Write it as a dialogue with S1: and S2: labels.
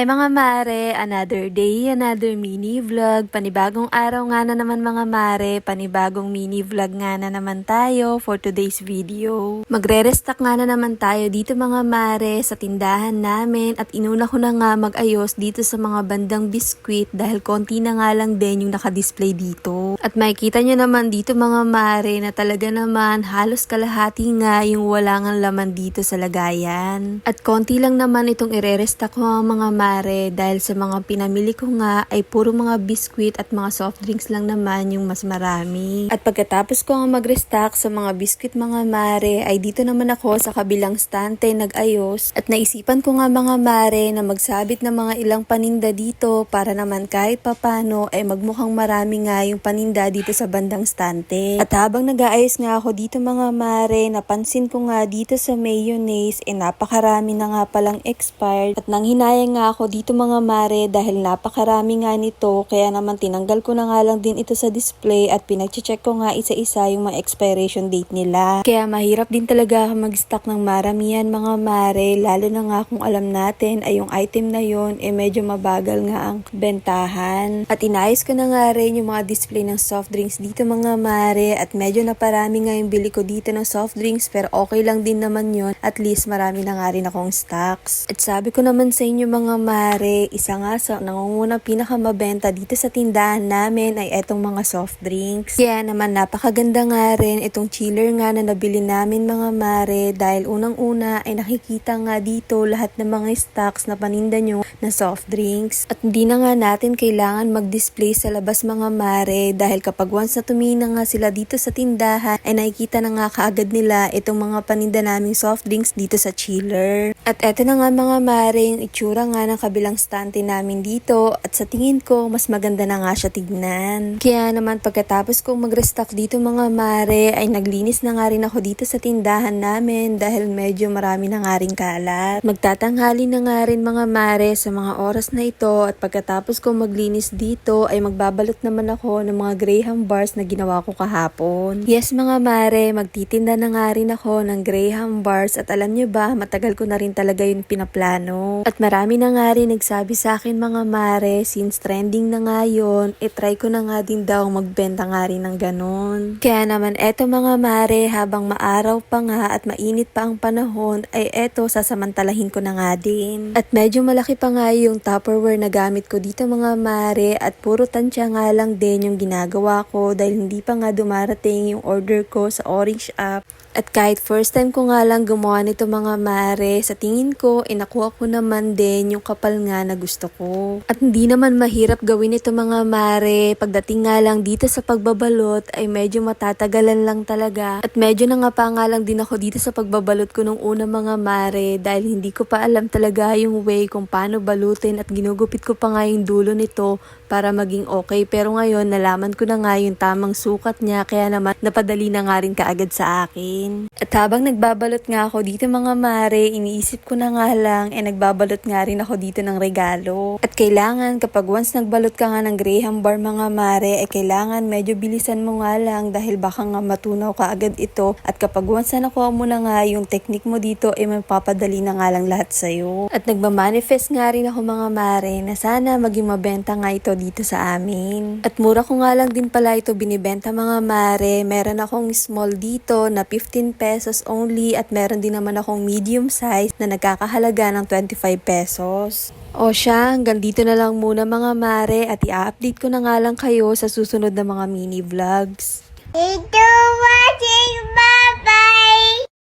S1: Hi mga mare, another day, another mini vlog. Panibagong araw nga na naman mga mare, panibagong mini vlog nga na naman tayo for today's video. Magre-restock nga na naman tayo dito mga mare sa tindahan namin at inuna ko na nga mag-ayos dito sa mga bandang biskwit dahil konti na nga lang din yung nakadisplay dito. At makikita nyo naman dito mga mare na talaga naman halos kalahati nga yung wala ngang laman dito sa lagayan. At konti lang naman itong ire-restock ko mga mare dahil sa mga pinamili ko nga ay puro mga biskwit at mga soft drinks lang naman yung mas marami. At pagkatapos ko nga mag-restock sa mga biskwit mga mare ay dito naman ako sa kabilang stante nag-ayos at naisipan ko nga mga mare na magsabit ng mga ilang paninda dito para naman kahit papano ay magmukhang marami nga yung paninda dito sa bandang stante. At habang nag-aayos nga ako dito mga mare, napansin ko nga dito sa mayonnaise napakarami na nga palang expired at nanghinayang nga ako dito mga mare dahil napakarami nga nito kaya naman tinanggal ko na nga lang din ito sa display at pinag-check ko nga isa-isa yung mga expiration date nila. Kaya mahirap din talaga mag-stock ng maramihan mga mare lalo na nga kung alam natin ay yung item na yon medyo mabagal nga ang bentahan. At inayos ko na nga rin yung mga display ng soft drinks dito mga mare at medyo naparami nga yung bili ko dito ng soft drinks pero okay lang din naman yon at least marami na nga rin akong stocks. At sabi ko naman sa inyo mga mare, isa nga sa nangungunang pinakamabenta dito sa tindahan namin ay etong mga soft drinks. Kaya naman napakaganda nga rin itong chiller nga na nabili namin mga mare dahil unang-una ay nakikita nga dito lahat ng mga stocks na paninda nyo na soft drinks. At hindi na nga natin kailangan mag-display sa labas mga mare dahil kapag once na tumingin na nga sila dito sa tindahan ay nakikita na nga kaagad nila itong mga paninda naming soft drinks dito sa chiller. At eto na nga mga mare yung itsura nga ng kabilang stante namin dito at sa tingin ko mas maganda na nga siya tignan. Kaya naman pagkatapos kong mag-restock dito mga mare ay naglinis na nga rin ako dito sa tindahan namin dahil medyo marami na nga rin kalat. Magtatanghali na nga rin mga mare sa mga oras na ito at pagkatapos kong maglinis dito ay magbabalot naman ako ng mga Graham bars na ginawa ko kahapon. Yes mga mare, magtitinda na nga rin ako ng Graham bars at alam nyo ba matagal ko na rin talaga yung pinaplano. At marami na nga rin nagsabi sa akin mga mare, since trending na nga yun, try ko na nga din daw magbenta nga rin ng ganon. Kaya naman eto mga mare, habang maaraw pa nga at mainit pa ang panahon, ay eto sasamantalahin ko na nga din. At medyo malaki pa nga yung Tupperware na gamit ko dito mga mare at puro tansya nga lang din yung ginagawa ko dahil hindi pa nga dumarating yung order ko sa Orange app. At kahit first time ko nga lang gumawa nito mga mare, sa tingin ko, nakuha ko naman din yung kapal nga na gusto ko. At hindi naman mahirap gawin ito mga mare, pagdating nga lang dito sa pagbabalot ay medyo matatagalan lang talaga. At medyo nangapa nga lang din ako dito sa pagbabalot ko nung una mga mare dahil hindi ko pa alam talaga yung way kung paano balutin at ginugupit ko pa nga yung dulo nito para maging okay. Pero ngayon, nalaman ko na nga yung tamang sukat niya kaya naman napadali na nga rin kaagad sa akin. At habang nagbabalot nga ako dito mga mare, iniisip ko na nga lang, nagbabalot nga rin ako dito ng regalo. At kailangan kapag once nagbalot ka nga ng Graham bar mga mare, kailangan medyo bilisan mo nga lang dahil baka nga matunaw ka agad ito. At kapag once na nakuha mo na nga yung technique mo dito, mapapadali na nga lang lahat sa'yo. At nagmamanifest nga rin ako mga mare na sana maging mabenta nga ito dito sa amin. At mura ko nga lang din pala ito binibenta mga mare. Meron akong small dito na 15 pesos only at meron din naman akong medium size na nagkakahalaga ng 25 pesos. O siya, hanggang dito na lang muna mga mare at i-update ko na nga lang kayo sa susunod na mga mini vlogs.
S2: Ito watching